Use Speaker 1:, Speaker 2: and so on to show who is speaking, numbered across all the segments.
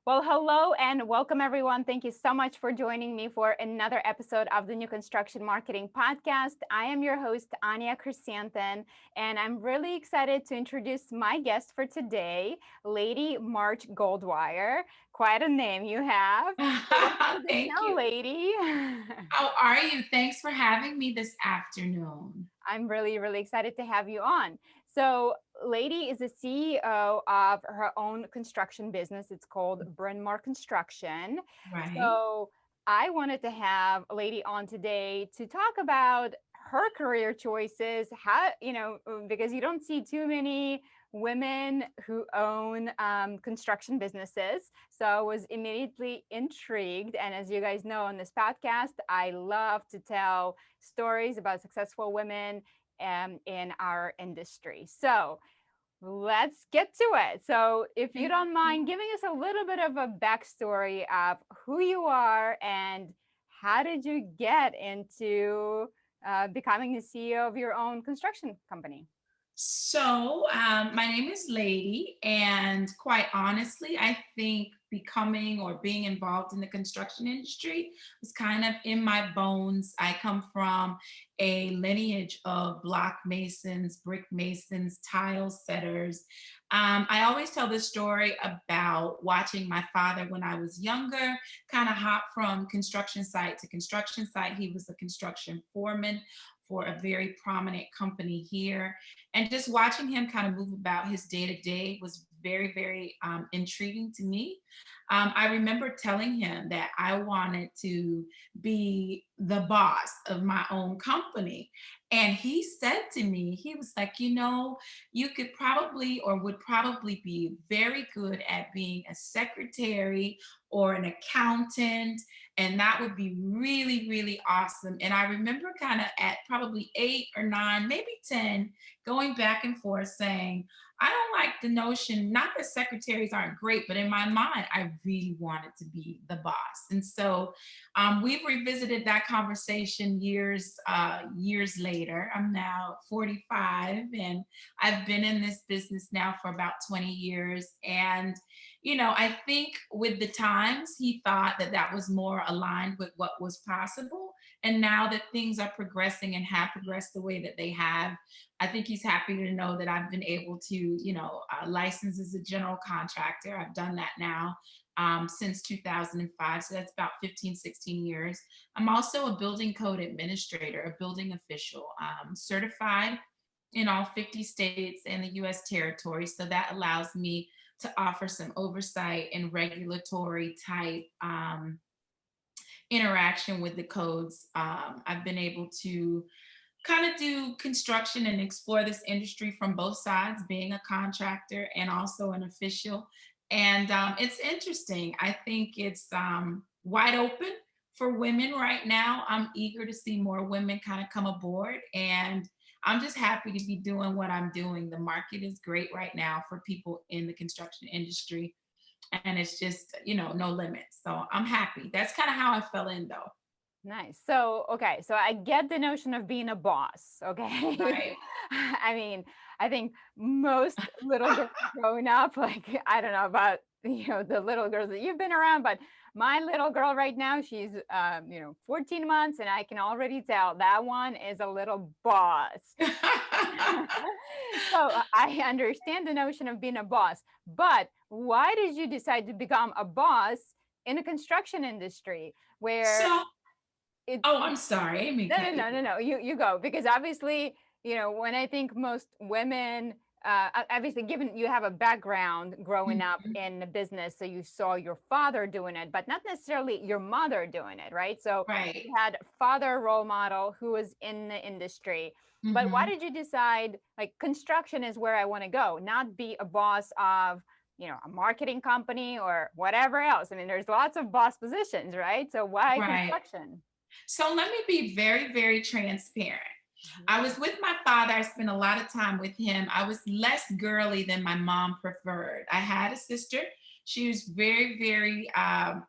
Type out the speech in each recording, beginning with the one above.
Speaker 1: Well, hello and welcome everyone. Thank you so much for joining me for another episode of the New Construction Marketing Podcast. I am your host, Anya Chrysanthemum, and I'm really excited to introduce my guest for today, Ladi March-Goldwire. Quite a name you have. So welcome to the
Speaker 2: Thank
Speaker 1: show,
Speaker 2: you.
Speaker 1: lady.
Speaker 2: How are you? Thanks for having me this afternoon.
Speaker 1: I'm really excited to have you on. So, Lady is the CEO of her own construction business. It's called Bryn Mawr Construction.
Speaker 2: Right.
Speaker 1: So, I wanted to have Lady on today to talk about her career choices. How, because you don't see too many women who own construction businesses. So I was immediately intrigued. And as you guys know on this podcast, I love to tell stories about successful women in our industry. So let's get to it. So, if you
Speaker 2: Thank
Speaker 1: don't
Speaker 2: you.
Speaker 1: mind giving us a little bit of a backstory of who you are and how did you get into becoming the CEO of your own construction company?
Speaker 2: My name is Lady, and quite honestly, I think becoming or being involved in the construction industry was kind of in my bones. I come from a lineage of block masons, brick masons, tile setters. I always tell this story about watching my father when I was younger, kind of hop from construction site to construction site. He was a construction foreman for a very prominent company here, and just watching him kind of move about his day to day was very intriguing to me. I remember telling him that I wanted to be the boss of my own company. And he said to me, he was like, you could probably or would probably be very good at being a secretary or an accountant. And that would be really awesome. And I remember kind of at probably 8 or 9, maybe 10, going back and forth saying, I don't like the notion, not that secretaries aren't great, but in my mind, I really wanted to be the boss. And so we've revisited that conversation years later. I'm now 45 and I've been in this business now for about 20 years. And I think with the times, he thought that that was more aligned with what was possible. And now that things are progressing and have progressed the way that they have, I think he's happy to know that I've been able to, license as a general contractor. I've done that now since 2005. So that's about 15, 16 years. I'm also a building code administrator, a building official, certified in all 50 states and the US territory. So that allows me to offer some oversight and regulatory type interaction with the codes. I've been able to kind of do construction and explore this industry from both sides, being a contractor and also an official. And it's interesting. I think it's wide open for women right now. I'm eager to see more women kind of come aboard. And I'm just happy to be doing what I'm doing. The market is great right now for people in the construction industry. And it's just, no limits. So I'm happy. That's kind of how I fell in, though.
Speaker 1: Nice. So, okay, so I get the notion of being a boss, okay?
Speaker 2: Right.
Speaker 1: I mean, I think most little girls growing up, like, I don't know about, the little girls that you've been around, but my little girl right now, she's, 14 months, and I can already tell that one is a little boss. So I understand the notion of being a boss, but why did you decide to become a boss in the construction industry where
Speaker 2: So,
Speaker 1: it
Speaker 2: oh, I'm sorry. I didn't mean to cut you.
Speaker 1: no. You go because obviously, when I think most women, obviously, given you have a background growing up
Speaker 2: Mhm.
Speaker 1: in the business, so you saw your father doing it, but not necessarily your mother doing it, right? So
Speaker 2: Right.
Speaker 1: you had father role model who was in the industry. But why
Speaker 2: Hmm.
Speaker 1: did you decide like construction is where I want to go, not be a boss of a marketing company or whatever else? I mean, there's lots of boss positions, right? So why
Speaker 2: Right.
Speaker 1: construction?
Speaker 2: So let me be very transparent.
Speaker 1: Mhm.
Speaker 2: I was with my father. I spent a lot of time with him. I was less girly than my mom preferred. I had a sister. She was very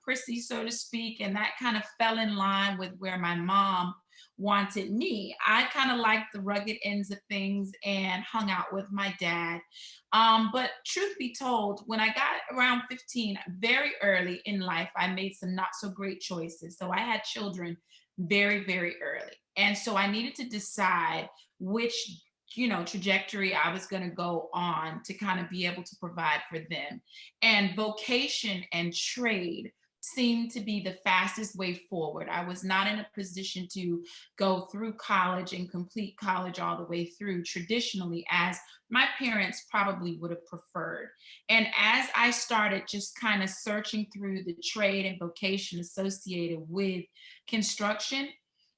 Speaker 2: prissy, so to speak, and that kind of fell in line with where my mom wanted me. I kind of liked the rugged ends of things and hung out with my dad. But truth be told, when I got around 15, very early in life, I made some not so great choices. So I had children very, very early. And so I needed to decide which trajectory I was going to go on to kind of be able to provide for them. And vocation and trade seemed to be the fastest way forward. I was not in a position to go through college and complete college all the way through traditionally, as my parents probably would have preferred. And as I started just kind of searching through the trade and vocation associated with construction,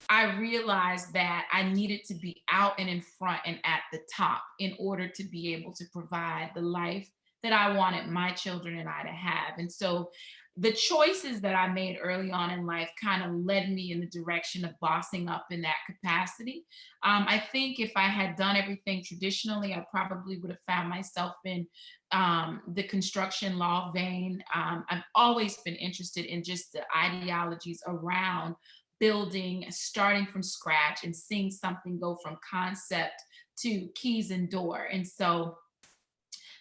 Speaker 2: I realized that I needed to be out and in front and at the top in order to be able to provide the life that I wanted my children and I to have. And so the choices that I made early on in life kind of led me in the direction of bossing up in that capacity. I think if I had done everything traditionally, I probably would have found myself in the construction law vein. I've always been interested in just the ideologies around building, starting from scratch, and seeing something go from concept to keys and door. And so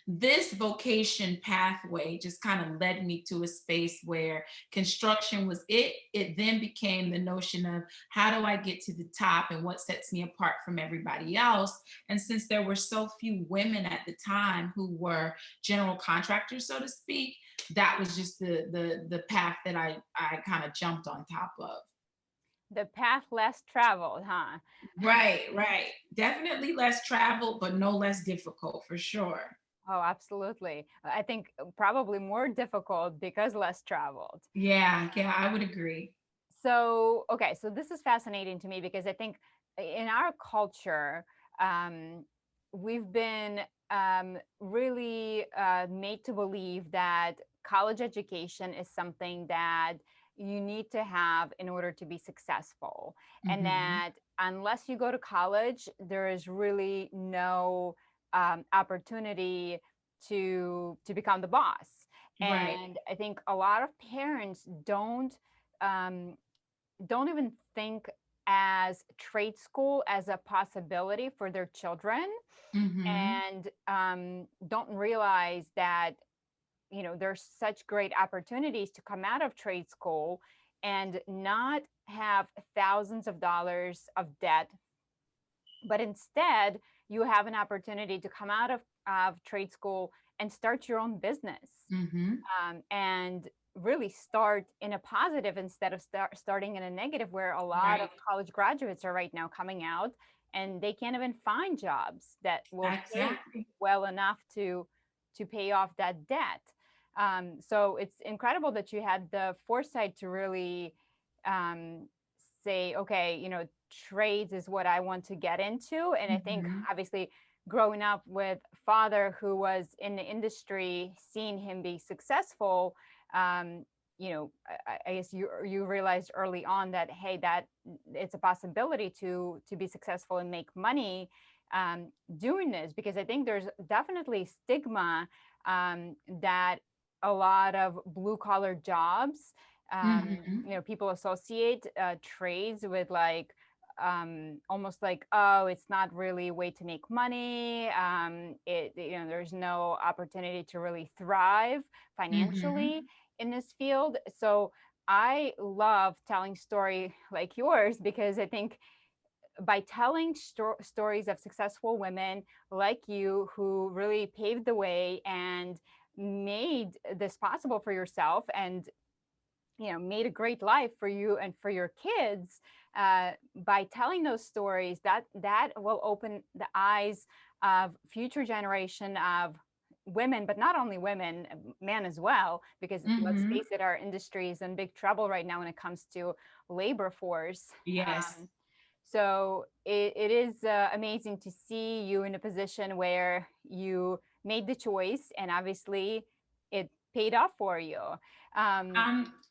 Speaker 2: this vocation pathway just kind of led me to a space where construction was it. It then became the notion of how do I get to the top and what sets me apart from everybody else. And since there were so few women at the time who were general contractors, so to speak, that was just the path that I kind of jumped on top of.
Speaker 1: The path less traveled, huh?
Speaker 2: Right, right. Definitely less traveled, but no less difficult for sure.
Speaker 1: Oh, absolutely. I think probably more difficult because less traveled.
Speaker 2: Yeah, yeah, I would agree.
Speaker 1: So, okay, so this is fascinating to me because I think in our culture, um, we've been really made to believe that college education is something that you need to have in order to be successful, and
Speaker 2: Hmm.
Speaker 1: that unless you go to college, there is really no opportunity to become the boss.
Speaker 2: Right,
Speaker 1: And I think a lot of parents um, don't even think as trade school as a possibility for their children,
Speaker 2: hmm,
Speaker 1: and don't realize that there's such great opportunities to come out of trade school and not have thousands of dollars of debt, but instead you have an opportunity to come out of trade school and start your own business,
Speaker 2: hmm.
Speaker 1: and really start in a positive instead of starting in a negative, where a lot of
Speaker 2: Right,
Speaker 1: college graduates are right now coming out and they can't even find jobs that will pay
Speaker 2: exactly.
Speaker 1: well enough to pay off that debt. So it's incredible that you had the foresight to really um, say, okay, trades is what I want to get into. And I think
Speaker 2: Hmm.
Speaker 1: obviously growing up with father who was in the industry, seeing him be successful, um, I guess you realized early on that, hey, that it's a possibility to be successful and make money doing this, because I think there's definitely stigma that a lot of blue collar jobs,
Speaker 2: Hmm.
Speaker 1: people associate trades with like almost like, oh, it's not really a way to make money. There's no opportunity to really thrive financially
Speaker 2: Hmm.
Speaker 1: in this field. So I love telling story like yours, because I think by telling stories of successful women like you who really paved the way and made this possible for yourself, and made a great life for you and for your kids, by telling those stories, that will open the eyes of future generation of women, but not only women, men as well, because let's
Speaker 2: Hmm.
Speaker 1: face it, our industry is in big trouble right now when it comes to labor force.
Speaker 2: Yes.
Speaker 1: So it is amazing to see you in a position where you made the choice, and obviously it paid off for you. um,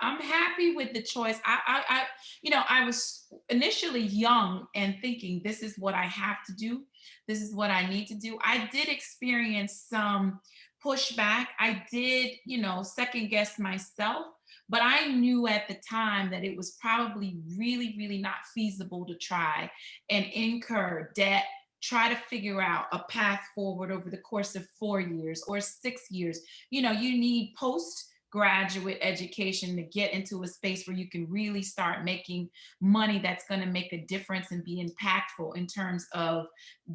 Speaker 2: I'm happy with the choice. I was initially young and thinking this is what I have to do. This is what I need to do. I did experience some pushback. I did, second guess myself, but I knew at the time that it was probably really, really not feasible to try and incur debt, try to figure out a path forward over the course of 4 years or 6 years. You need postgraduate education to get into a space where you can really start making money that's going to make a difference and be impactful in terms of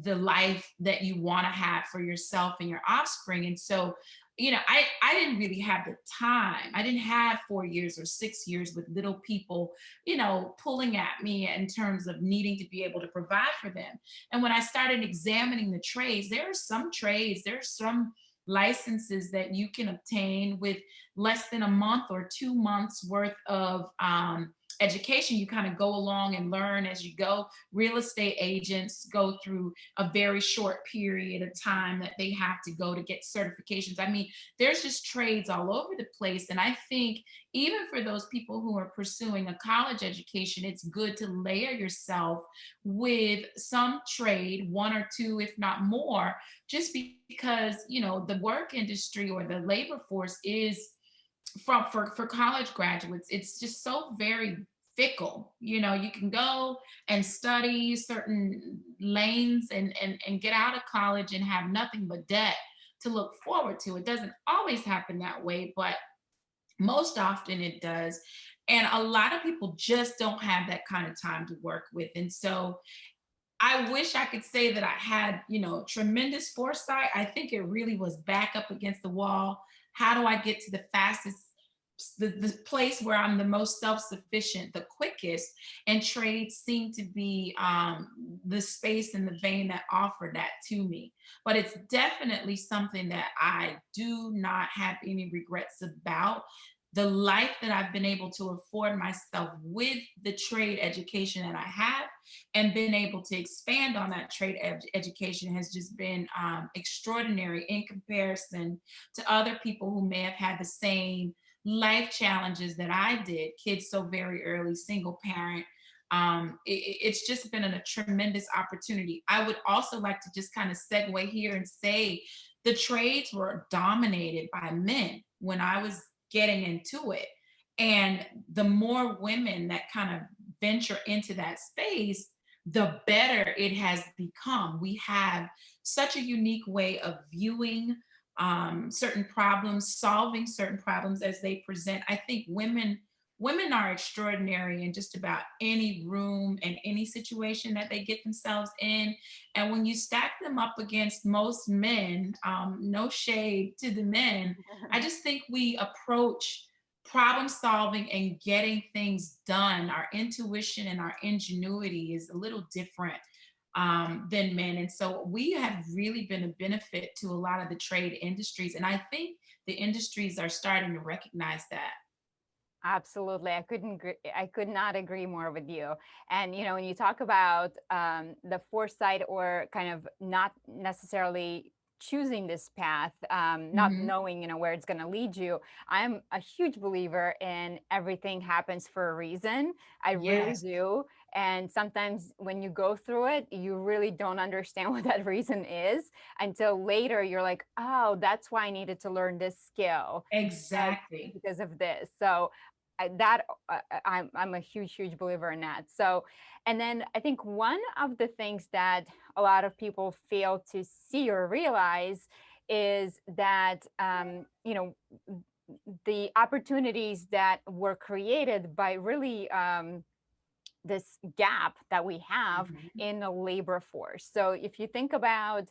Speaker 2: the life that you want to have for yourself and your offspring. And so, I didn't really have the time. I didn't have 4 years or 6 years with little people, pulling at me in terms of needing to be able to provide for them. And when I started examining the trades, there are some licenses that you can obtain with less than a month or 2 months worth of education. You kind of go along and learn as you go. Real estate agents go through a very short period of time that they have to go to get certifications. I mean, there's just trades all over the place. And I think even for those people who are pursuing a college education, it's good to layer yourself with some trade, one or two, if not more, just because, the work industry or the labor force is for college graduates, it's just so very fickle. You can go and study certain lanes and get out of college and have nothing but debt to look forward to. It doesn't always happen that way, but most often it does. And a lot of people just don't have that kind of time to work with. And so I wish I could say that I had, tremendous foresight. I think it really was back up against the wall. How do I get to the place where I'm the most self-sufficient, the quickest? And trades seem to be the space and the vein that offer that to me. But it's definitely something that I do not have any regrets about. The life that I've been able to afford myself with the trade education that I have and been able to expand on that education has just been extraordinary in comparison to other people who may have had the same life challenges that I did. Kids so very early, single parent. It's just been a tremendous opportunity. I would also like to just kind of segue here and say the trades were dominated by men when I was getting into it. And the more women that kind of venture into that space, the better it has become. We have such a unique way of viewing certain problems, solving certain problems as they present. I think women are extraordinary in just about any room and any situation that they get themselves in. And when you stack them up against most men, no shade to the men, I just think we approach problem solving and getting things done. Our intuition and our ingenuity is a little different than men. And so we have really been a benefit to a lot of the trade industries. And I think the industries are starting to recognize that.
Speaker 1: Absolutely. I could not agree more with you. And, when you talk about the foresight or kind of not necessarily choosing this path, not
Speaker 2: Mhm.
Speaker 1: knowing, where it's going to lead you, I'm a huge believer in everything happens for a reason. I really
Speaker 2: Yes,
Speaker 1: do. And sometimes when you go through it, you really don't understand what that reason is until later you're like, oh, that's why I needed to learn this skill because
Speaker 2: exactly.
Speaker 1: because of this. So I'm a huge believer in that. So, and then I think one of the things that a lot of people fail to see or realize is that the opportunities that were created by really this gap that we have
Speaker 2: Mhm.
Speaker 1: in the labor force. So if you think about,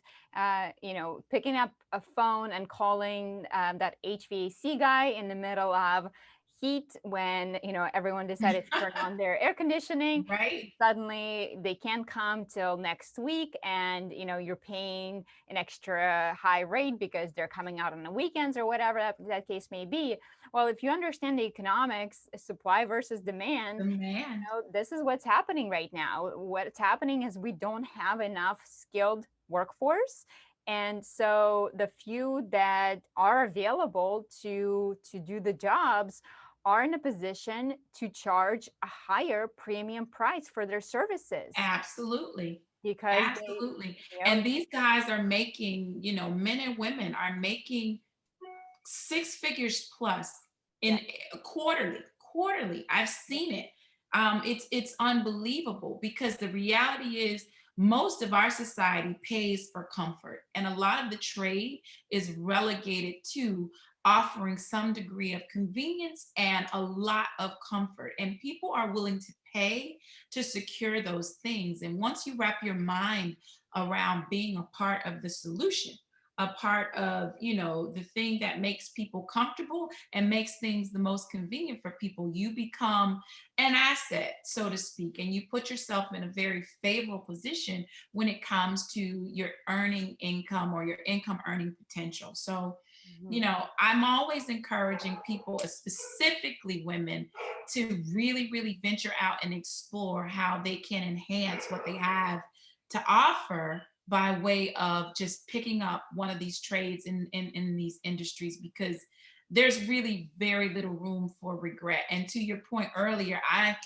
Speaker 1: picking up a phone and calling that HVAC guy in the middle of heat when, everyone decided to turn on their air conditioning,
Speaker 2: Right?
Speaker 1: suddenly they can't come till next week, and you're paying an extra high rate because they're coming out on the weekends or whatever that case may be. Well, if you understand the economics, supply versus demand,
Speaker 2: The man.
Speaker 1: this is what's happening right now. What's happening is we don't have enough skilled workforce. And so the few that are available to do the jobs are in a position to charge a higher premium price for their services.
Speaker 2: Absolutely.
Speaker 1: because they,
Speaker 2: Absolutely.
Speaker 1: you know,
Speaker 2: And these guys are making, men and women are making six figures plus
Speaker 1: yeah.
Speaker 2: in quarterly. I've seen it. It's unbelievable because the reality is most of our society pays for comfort, and a lot of the trade is relegated to offering some degree of convenience and a lot of comfort, and people are willing to pay to secure those things. And once you wrap your mind around being a part of the solution, a part of the thing that makes people comfortable and makes things the most convenient for people, you become an asset, so to speak, and you put yourself in a very favorable position when it comes to your earning income or your income earning potential. So
Speaker 1: Mhm.
Speaker 2: I'm always encouraging people, specifically women, to really really venture out and explore how they can enhance what they have to offer by way of just picking up one of these trades in these industries, because there's really very little room for regret. And to your point earlier, I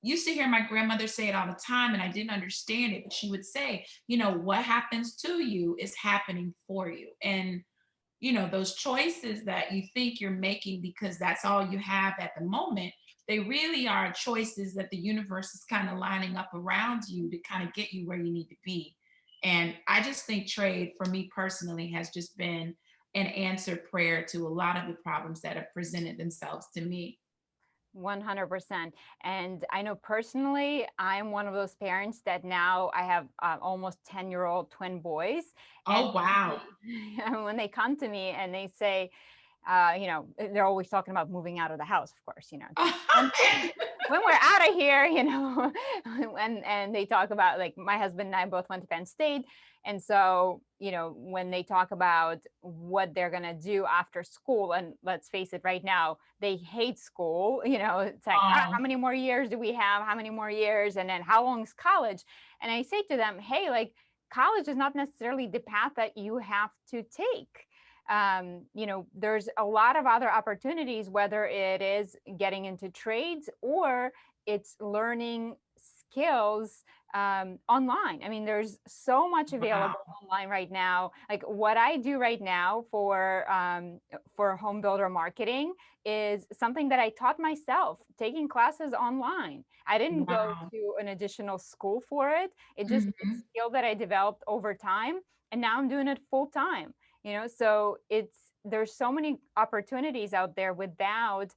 Speaker 2: used to hear my grandmother say it all the time and I didn't understand it, but she would say, what happens to you is happening for you. And those choices that you think you're making because that's all you have at the moment, they really are choices that the universe is kind of lining up around you to kind of get you where you need to be. And I just think trade for me personally has just been an answered prayer to a lot of the problems that have presented themselves to me.
Speaker 1: 100%. And I know personally, I'm one of those parents that now I have almost 10-year-old twin boys. And
Speaker 2: Oh, wow.
Speaker 1: when they come to me and they say, they're always talking about moving out of the house, of course, when, when we're out of here, and they talk about, like, my husband and I both went to Penn State. And so, when they talk about what they're going to do after school, and let's face it, right now, they hate school, it's like,
Speaker 2: Oh,
Speaker 1: how many more years do we have? How many more years? And then how long is college? And I say to them, hey, like, college is not necessarily the path that you have to take. There's a lot of other opportunities, whether it is getting into trades or it's learning skills online. I mean, there's so much
Speaker 2: wow.
Speaker 1: available online right now. Like what I do right now for home builder marketing is something that I taught myself, taking classes online. I didn't go
Speaker 2: Wow.
Speaker 1: to an additional school for it. It's a
Speaker 2: Mhm.
Speaker 1: skill that I developed over time, and now I'm doing it full time. So there's so many opportunities out there without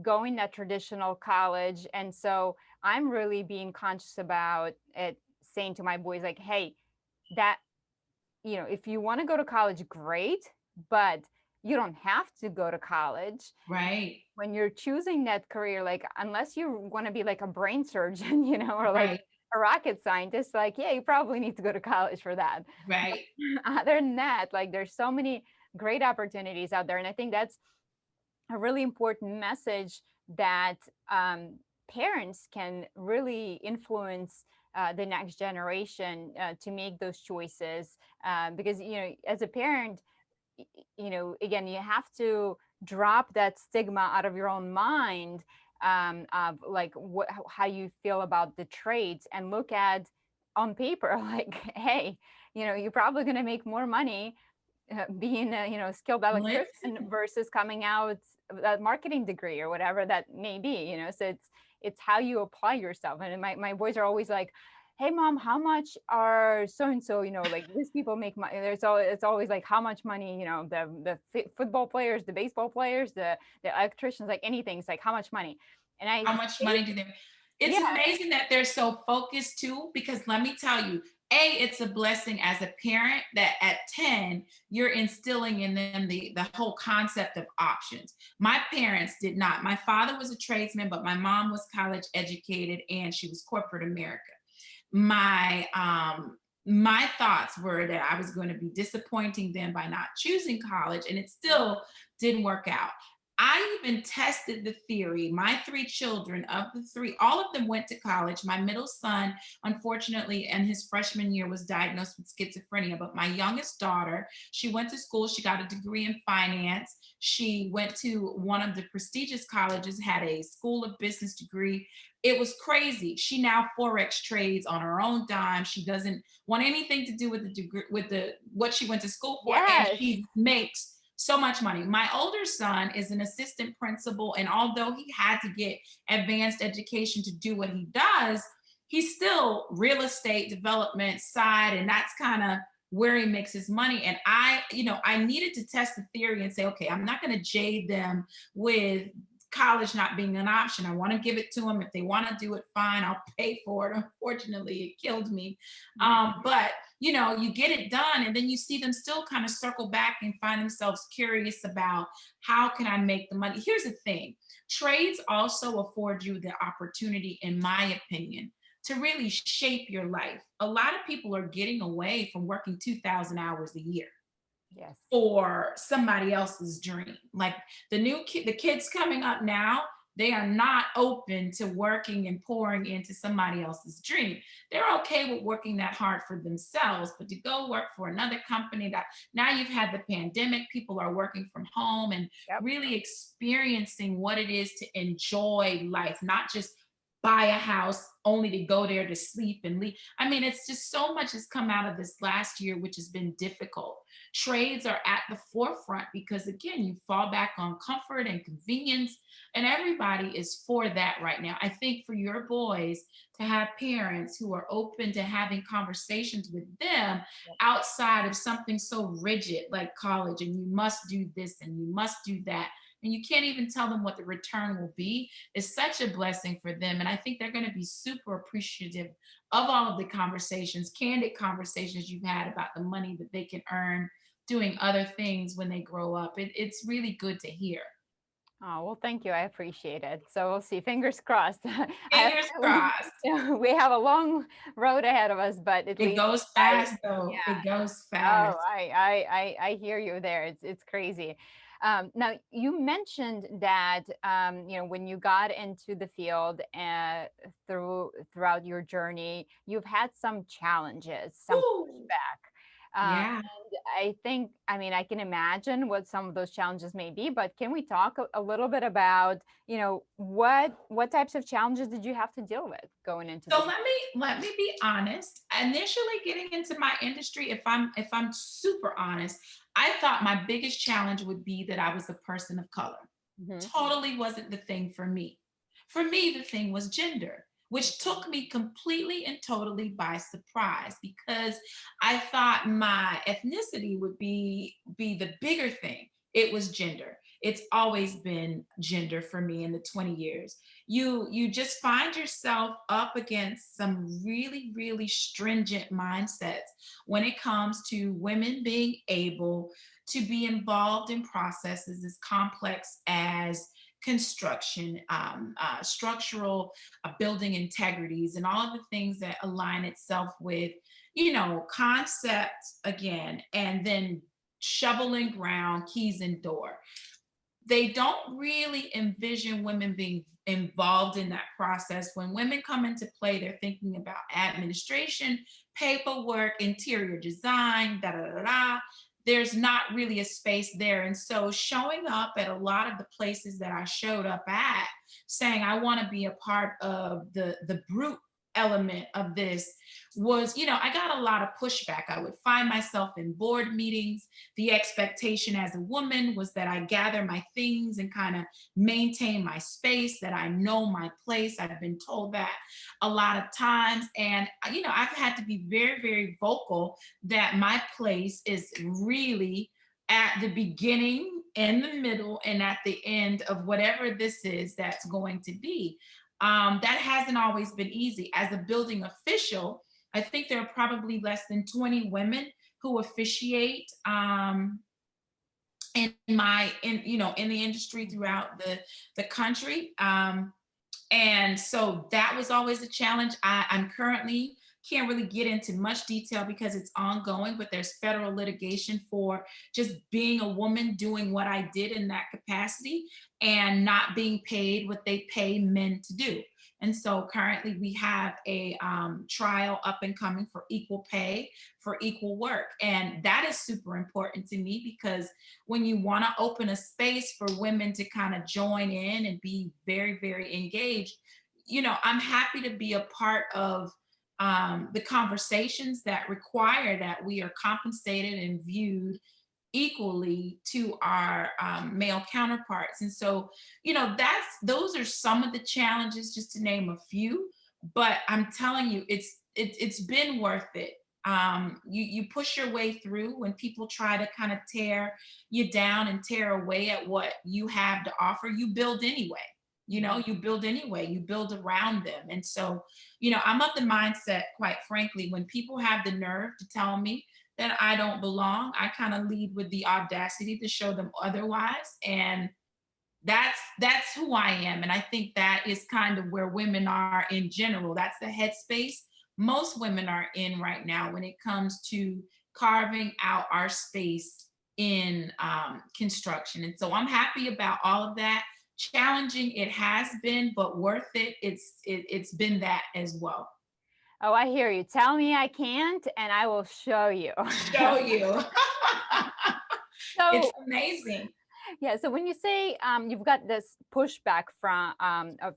Speaker 1: going that traditional college. And so I'm really being conscious about it, saying to my boys, like, hey, that, if you want to go to college, great, but you don't have to go to college.
Speaker 2: Right.
Speaker 1: When you're choosing that career, like, unless you want to be like a brain surgeon, or like
Speaker 2: Right.
Speaker 1: a rocket scientist, like, yeah, you probably need to go to college for that. But
Speaker 2: Right.
Speaker 1: other than that, like, there's so many great opportunities out there. And I think that's a really important message that parents can really influence the next generation to make those choices, because as a parent, again, you have to drop that stigma out of your own mind, of like how you feel about the trades, and look at on paper like, hey, you're probably going to make more money being a skilled electrician
Speaker 2: Listen.
Speaker 1: versus coming out with a marketing degree or whatever that may be. So it's how you apply yourself. And my boys are always like, hey mom, how much are so and so, like these people make money. It's always like, how much money, the football players, the baseball players, the electricians, like anything. It's like, how much money? And I
Speaker 2: How much
Speaker 1: say,
Speaker 2: money do they? It's
Speaker 1: yeah.
Speaker 2: amazing that they're so focused too, because let me tell you, it's a blessing as a parent that at 10, you're instilling in them the whole concept of options. My parents did not. My father was a tradesman, but my mom was college educated and she was corporate America. My thoughts were that I was going to be disappointing them by not choosing college, and it still didn't work out. I even tested the theory. My three children, of the three, all of them went to college. My middle son, unfortunately, in his freshman year, was diagnosed with schizophrenia. But my youngest daughter, she went to school. She got a degree in finance. She went to one of the prestigious colleges, had a school of business degree. It was crazy. She now forex trades on her own dime. She doesn't want anything to do with the degree, with the what she went to school for, and
Speaker 1: Yes.
Speaker 2: she makes so much money. My older son is an assistant principal, and although he had to get advanced education to do what he does, he's still real estate development side, and that's kind of where he makes his money. And I needed to test the theory and say, okay, I'm not going to jade them with college not being an option. I want to give it to them. If they want to do it, fine, I'll pay for it. Unfortunately, it killed me. But you get it done, and then you see them still kind of circle back and find themselves curious about how can I make the money. Here's the thing: trades also afford you the opportunity, in my opinion, to really shape your life. A lot of people are getting away from working 2,000 hours a year
Speaker 1: Yes.
Speaker 2: for somebody else's dream. Like the kids coming up now, they are not open to working and pouring into somebody else's dream. They're okay with working that hard for themselves, but to go work for another company, that now you've had the pandemic, people are working from home and
Speaker 1: Yep.
Speaker 2: really experiencing what it is to enjoy life, not just buy a house only to go there to sleep and leave. I mean, it's just so much has come out of this last year, which has been difficult. Trades are at the forefront because, again, you fall back on comfort and convenience, and everybody is for that right now. I think for your boys to have parents who are open to having conversations with them outside of something so rigid like college, and you must do this and you must do that, and you can't even tell them what the return will be, is such a blessing for them. And I think they're going to be super appreciative of all of the conversations, candid conversations you've had about the money that they can earn doing other things when they grow up. It's really good to hear.
Speaker 1: Oh, well, thank you. I appreciate it. So we'll see. Fingers crossed.
Speaker 2: Fingers crossed.
Speaker 1: We have a long road ahead of us, but at
Speaker 2: It
Speaker 1: least
Speaker 2: goes
Speaker 1: I,
Speaker 2: fast though.
Speaker 1: yeah.
Speaker 2: It goes
Speaker 1: Oh,
Speaker 2: fast.
Speaker 1: I hear you there. It's crazy. Now you mentioned that when you got into the field throughout your journey, you've had some challenges, some
Speaker 2: Woo.
Speaker 1: pushback.
Speaker 2: Yeah.
Speaker 1: And I can imagine what some of those challenges may be, but can we talk a little bit about, what types of challenges did you have to deal with going into
Speaker 2: So
Speaker 1: this?
Speaker 2: let me be honest. Initially getting into my industry, if I'm super honest, I thought my biggest challenge would be that I was a person of color.
Speaker 1: Mhm.
Speaker 2: Totally wasn't the thing for me. For me, the thing was gender, which took me completely and totally by surprise because I thought my ethnicity would be the bigger thing. It was gender. It's always been gender for me in the 20 years. You just find yourself up against some really, really stringent mindsets when it comes to women being able to be involved in processes as complex as construction, structural building integrities, and all of the things that align itself with, concept again, and then shovel and ground, keys and door. They don't really envision women being involved in that process. When women come into play, they're thinking about administration, paperwork, interior design, da da da da. There's not really a space there. And so showing up at a lot of the places that I showed up at, saying I want to be a part of the brute element of this was, I got a lot of pushback. I would find myself in board meetings. The expectation as a woman was that I gather my things and kind of maintain my space, that I know my place. I've been told that a lot of times. And, I've had to be very, very vocal that my place is really at the beginning, in the middle, and at the end of whatever this is that's going to be. That hasn't always been easy. As a building official, I think there are probably less than 20 women who officiate in the industry throughout the country. And so that was always a challenge. I'm currently can't really get into much detail because it's ongoing, but there's federal litigation for just being a woman doing what I did in that capacity and not being paid what they pay men to do. And so currently we have a trial up and coming for equal pay for equal work. And that is super important to me because when you want to open a space for women to kind of join in and be very, very engaged, I'm happy to be a part of the conversations that require that we are compensated and viewed equally to our male counterparts. And so, those are some of the challenges, just to name a few. But I'm telling you, it's been worth it. You push your way through when people try to kind of tear you down and tear away at what you have to offer. You build anyway. You build anyway. You build around them. And so, I'm of the mindset, quite frankly, when people have the nerve to tell me that I don't belong, I kind of lead with the audacity to show them otherwise. And that's who I am. And I think that is kind of where women are in general. That's the headspace most women are in right now when it comes to carving out our space in construction. And so I'm happy about all of that. Challenging it has been, but worth it. It's been that as well.
Speaker 1: Oh, I hear you. Tell me I can't, and I will show you.
Speaker 2: Show you. It's
Speaker 1: So
Speaker 2: amazing.
Speaker 1: yeah, so when you say you've got this pushback from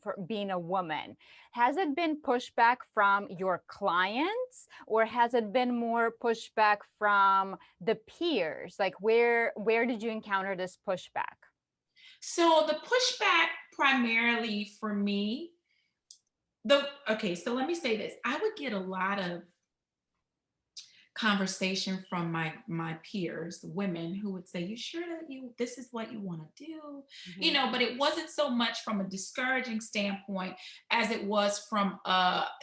Speaker 1: for being a woman, has it been pushback from your clients, or has it been more pushback from the peers? Like where did you encounter this pushback?
Speaker 2: So the pushback primarily for me, so let me say this. I would get a lot of conversation from my peers, women, who would say, you sure that this is what you want to do?
Speaker 1: Mhm.
Speaker 2: But it wasn't so much from a discouraging standpoint as it was from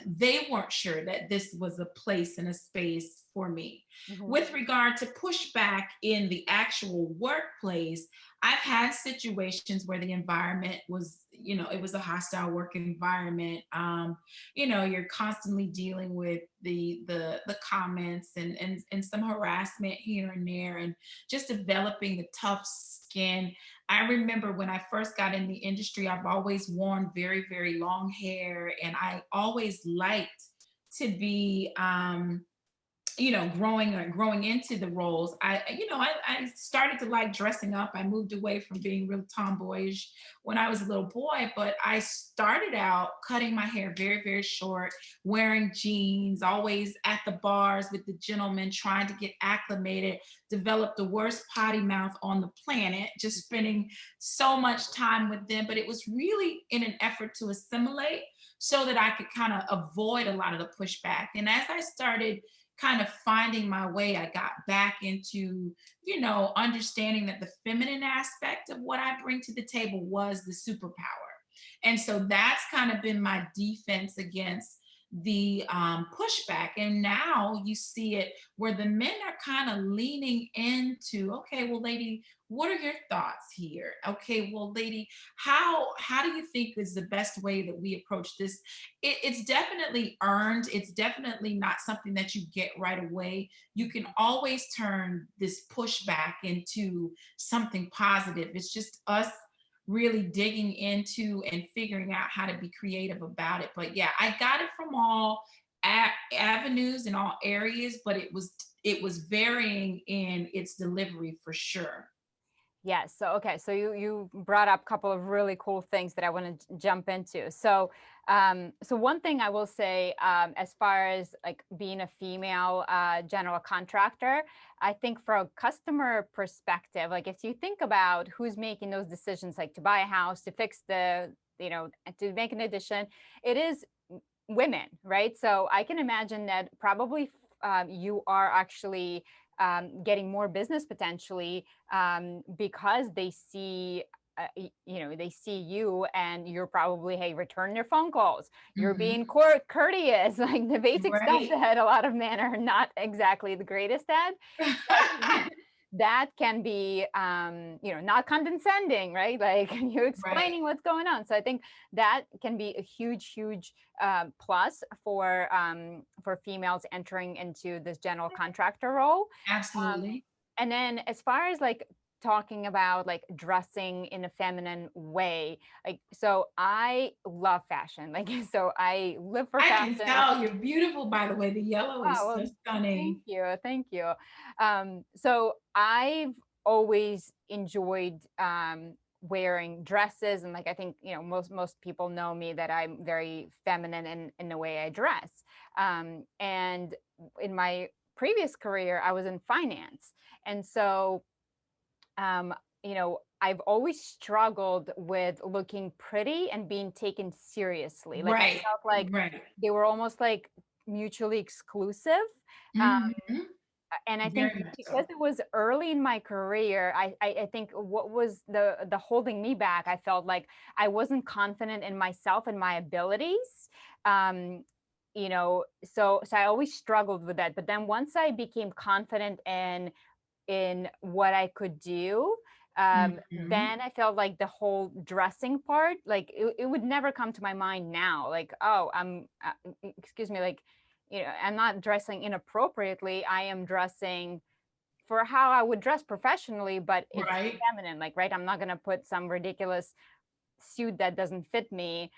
Speaker 2: they weren't sure that this was a place and a space for me.
Speaker 1: Mhm.
Speaker 2: With regard to pushback in the actual workplace, I've had situations where the environment was, it was a hostile work environment. You're constantly dealing with the comments and some harassment here and there, and just developing the tough skin. I remember when I first got in the industry, I've always worn very, very long hair, and I always liked to be growing into the roles. I started to like dressing up. I moved away from being real tomboyish when I was a little boy, but I started out cutting my hair very, very short, wearing jeans, always at the bars with the gentlemen, trying to get acclimated, developed the worst potty mouth on the planet, just spending so much time with them. But it was really in an effort to assimilate so that I could kind of avoid a lot of the pushback. And as I started kind of finding my way, I got back into, understanding that the feminine aspect of what I bring to the table was the superpower. And so that's kind of been my defense against the pushback. And now you see it where the men are kind of leaning into, okay, well, lady, what are your thoughts here? Okay, well, lady, how do you think is the best way that we approach this? It's definitely earned. It's definitely not something that you get right away. You can always turn this pushback into something positive. It's just us really digging into and figuring out how to be creative about it. But yeah, I got it from all avenues and all areas, but it was varying in its delivery for sure.
Speaker 1: Yes. So, okay. So you brought up a couple of really cool things that I want to jump into. So, so one thing I will say, as far as like being a female general contractor, I think from a customer perspective, like if you think about who's making those decisions, like to buy a house, to fix to make an addition, it is women, right? So I can imagine that probably you are actually getting more business potentially because they see they see you, and you're probably, hey, return their phone calls, you're being
Speaker 2: Mhm.
Speaker 1: courteous, like the basic stuff
Speaker 2: Right.
Speaker 1: that a lot of men are not exactly the greatest at. that can be, not condescending, right? Like you
Speaker 2: Right.
Speaker 1: explaining what's going on. So I think that can be a huge, huge plus for females entering into this general contractor role. Um,
Speaker 2: Absolutely.
Speaker 1: and then as far as like talking about like dressing in a feminine way, like, so I love fashion. Like, so I live for
Speaker 2: I can
Speaker 1: fashion.
Speaker 2: tell you're beautiful, by the way. The yellow
Speaker 1: Wow,
Speaker 2: is
Speaker 1: well,
Speaker 2: so stunning.
Speaker 1: thank you, thank you. So I've always enjoyed wearing dresses, and like I think most people know me that I'm very feminine in the way I dress. And in my previous career, I was in finance, and so I've always struggled with looking pretty and being taken seriously. Like I
Speaker 2: Right.
Speaker 1: felt like
Speaker 2: Right.
Speaker 1: they were almost like mutually exclusive. Um,
Speaker 2: Hmm.
Speaker 1: and I think
Speaker 2: Very much
Speaker 1: because
Speaker 2: so.
Speaker 1: it was early in my career, I think what was the holding me back, I felt like I wasn't confident in myself and my abilities. Um, so I always struggled with that. But then once I became confident in what I could do,
Speaker 2: Hmm.
Speaker 1: then I felt like the whole dressing part, like it would never come to my mind now. Like, oh, excuse me, like, I'm not dressing inappropriately. I am dressing for how I would dress professionally, but it's
Speaker 2: Right.
Speaker 1: feminine, like, right? I'm not going to put some ridiculous suit that doesn't fit me,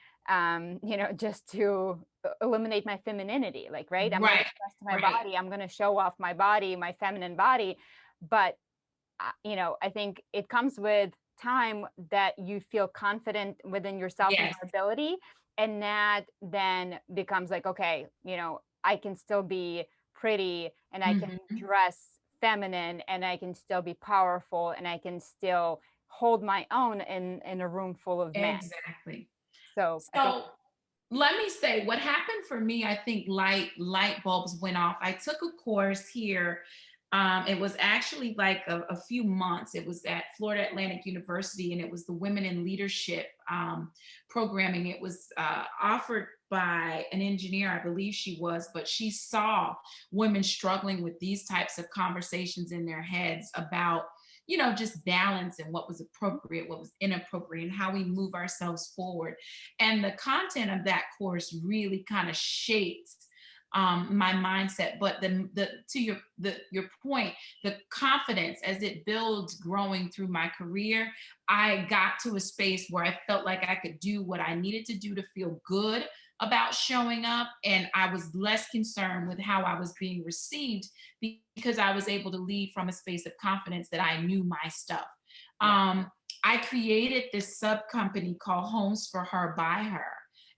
Speaker 1: just to eliminate my femininity, like, right? I'm going to
Speaker 2: Right.
Speaker 1: dress to my
Speaker 2: Right.
Speaker 1: body. I'm going to show off my body, my feminine body. But I think it comes with time that you feel confident within yourself and
Speaker 2: Yes.
Speaker 1: your ability. And that then becomes like, okay, I can still be pretty and I can
Speaker 2: Hmm.
Speaker 1: dress feminine and I can still be powerful and I can still hold my own in a room full of men.
Speaker 2: Exactly.
Speaker 1: So I think,
Speaker 2: So let me say what happened for me. I think light bulbs went off. I took a course here. It was actually like a few months. It was at Florida Atlantic University, and it was the Women in Leadership programming. It was offered by an engineer, I believe she was, but she saw women struggling with these types of conversations in their heads about just balance and what was appropriate, what was inappropriate, and how we move ourselves forward. And the content of that course really kind of shaped my mindset. But the to your point, the confidence as it builds growing through my career, I got to a space where I felt like I could do what I needed to do to feel good about showing up, and I was less concerned with how I was being received because I was able to lead from a space of confidence that I knew my stuff.
Speaker 1: yeah,
Speaker 2: I created this sub company called Homes for Her by Her.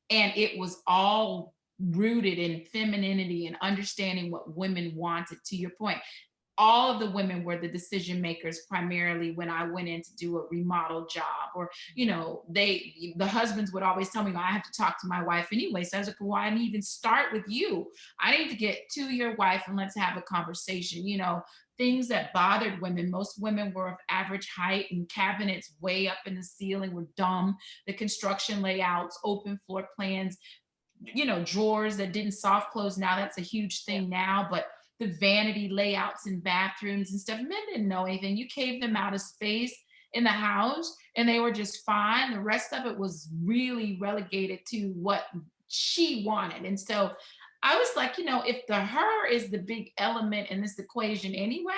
Speaker 2: And it was all rooted in femininity and understanding what women wanted, to your point. All of the women were the decision makers primarily when I went in to do a remodel job, or the husbands would always tell me, I have to talk to my wife anyway. So I was like, well, I need to even start with you. I need to get to your wife and let's have a conversation. Things that bothered women. Most women were of average height, and cabinets way up in the ceiling were dumb. The construction layouts, open floor plans, drawers that didn't soft close. Now that's a huge
Speaker 1: yeah,
Speaker 2: thing now, but the vanity layouts in bathrooms and stuff, men didn't know anything. You caved them out of space in the house and they were just fine. The rest of it was really relegated to what she wanted. And so I was like, if the her is the big element in this equation anyway,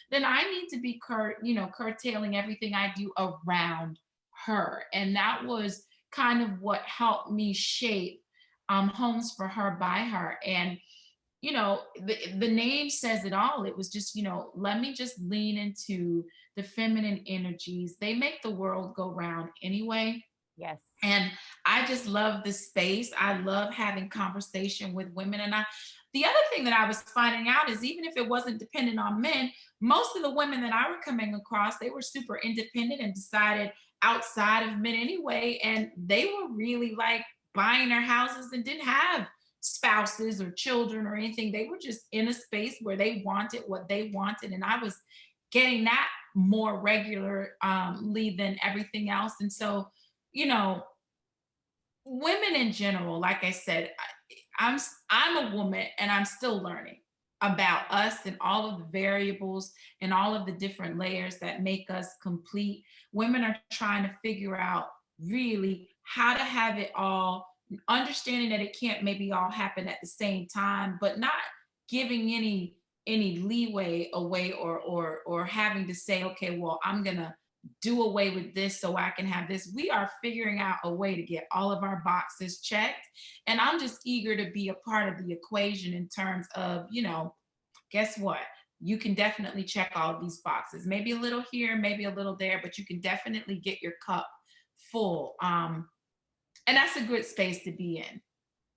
Speaker 2: then I need to be curtailing everything I do around her. And that was kind of what helped me shape Homes for Her by Her. And the name says it all. It was just, let me just lean into the feminine energies. They make the world go round anyway.
Speaker 1: yes,
Speaker 2: And I just love this space. I love having conversation with women. And the other thing that I was finding out is, even if it wasn't dependent on men, most of the women that I were coming across, they were super independent and decided outside of men anyway. And they were really like buying their houses and didn't have spouses or children or anything. They were just in a space where they wanted what they wanted. And I was getting that more regularly than everything else. And so, you know, women in general, like I said, I'm a woman and I'm still learning. about us and all of the variables and all of the different layers that make us complete. Women are trying to figure out really how to have it all, understanding that it can't maybe all happen at the same time, but not giving any leeway away, or having to say, okay, well, I'm gonna do away with this so I can have this. We are figuring out a way to get all of our boxes checked. And I'm just eager to be a part of the equation in terms of, guess what? You can definitely check all of these boxes. Maybe a little here, maybe a little there, but you can definitely get your cup full. And that's a good space to be in.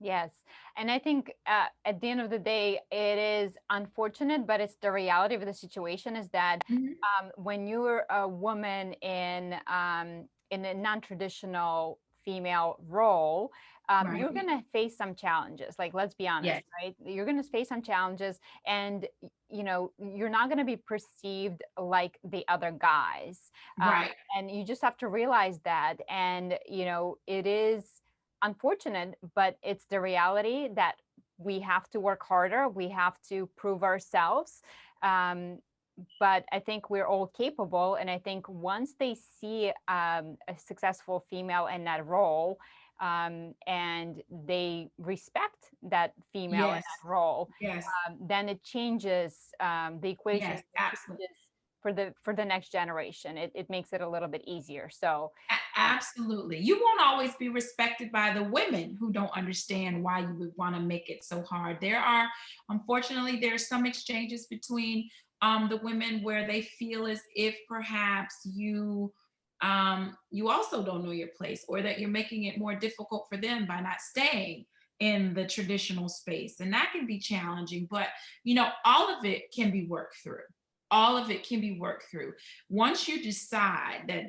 Speaker 1: Yes. And I think at the end of the day, it is unfortunate, but it's the reality of the situation is that
Speaker 2: Mhm.
Speaker 1: when you're a woman in a non-traditional female role, you're
Speaker 2: Right.
Speaker 1: going to face some challenges. Like, let's be honest,
Speaker 2: Yes.
Speaker 1: right? You're going to face some challenges, and you're not going to be perceived like the other guys.
Speaker 2: Right.
Speaker 1: And you just have to realize that. And it is unfortunate, but it's the reality that we have to work harder. We have to prove ourselves. But I think we're all capable. And I think once they see a successful female in that role, and they respect that female in
Speaker 2: Yes.
Speaker 1: that role,
Speaker 2: Yes.
Speaker 1: then it changes the equation.
Speaker 2: Yes. Absolutely.
Speaker 1: Changes for the next generation. It makes it a little bit easier. So
Speaker 2: Absolutely. You won't always be respected by the women who don't understand why you would want to make it so hard. Unfortunately, there's some exchanges between the women where they feel as if perhaps you also don't know your place, or that you're making it more difficult for them by not staying in the traditional space. And that can be challenging, but all of it can be worked through. All of it can be worked through. Once you decide that,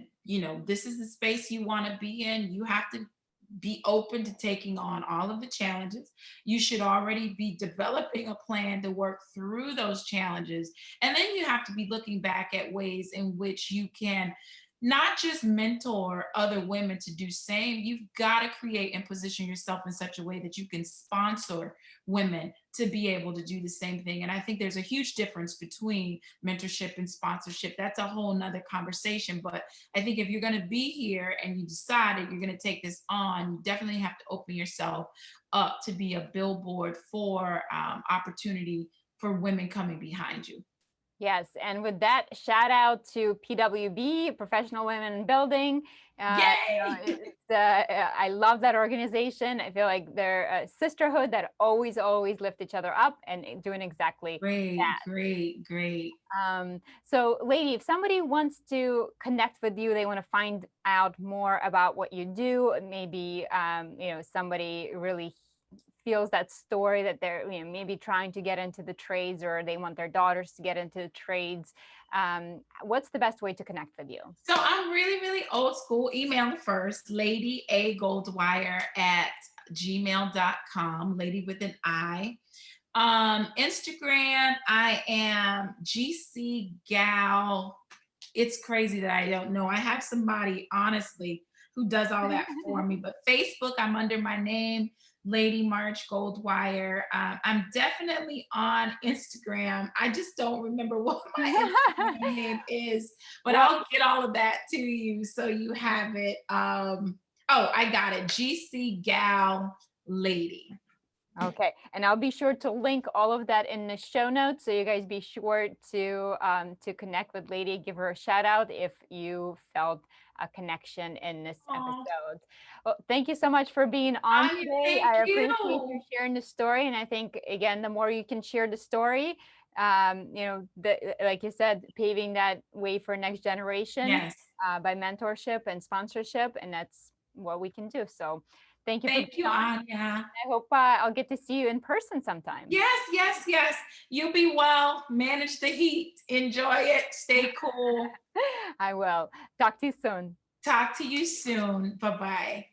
Speaker 2: this is the space you want to be in, you have to be open to taking on all of the challenges. You should already be developing a plan to work through those challenges. And then you have to be looking back at ways in which you can not just mentor other women to do same. You've got to create and position yourself in such a way that you can sponsor women to be able to do the same thing. And I think there's a huge difference between mentorship and sponsorship. That's a whole nother conversation. But I think if you're going to be here and you decide that you're going to take this on, you definitely have to open yourself up to be a billboard for opportunity for women coming behind you.
Speaker 1: yes, and with that, shout out to PWB, Professional Women in Building.
Speaker 2: Yay!
Speaker 1: I love that organization. I feel like they're a sisterhood that always, always lift each other up and doing exactly
Speaker 2: Great,
Speaker 1: that.
Speaker 2: great, great.
Speaker 1: So, Lady, if somebody wants to connect with you, they want to find out more about what you do. Maybe somebody really feels that story that they're maybe trying to get into the trades, or they want their daughters to get into the trades. What's the best way to connect with you?
Speaker 2: So I'm really, really old school. Email first, Lady A Goldwire at gmail.com, lady with an I. Instagram, I am GC Gal. It's crazy that I don't know. I have somebody, honestly, who does all that for me. But Facebook, I'm under my name, Ladi March-Goldwire. I'm definitely on Instagram. I just don't remember what my Instagram name is, but
Speaker 1: Well,
Speaker 2: I'll get all of that to you so you have it. Oh, I got it. GC Gal Lady.
Speaker 1: okay, and I'll be sure to link all of that in the show notes, so you guys be sure to connect with Lady. Give her a shout out if you felt a connection in this
Speaker 2: Aw,
Speaker 1: episode. Well, thank you so much for being on today.
Speaker 2: thank
Speaker 1: I appreciate you
Speaker 2: you.
Speaker 1: sharing the story, and I think again, the more you can share the story, like you said, paving that way for next generation
Speaker 2: Yes.
Speaker 1: by mentorship and sponsorship, and that's what we can do. So, thank you for
Speaker 2: Thank
Speaker 1: being
Speaker 2: you,
Speaker 1: on.
Speaker 2: Anya.
Speaker 1: I hope I'll get to see you in person sometime.
Speaker 2: Yes, yes, yes. You be well. Manage the heat. Enjoy it. Stay cool.
Speaker 1: I will. Talk to you soon.
Speaker 2: Talk to you soon. Bye bye.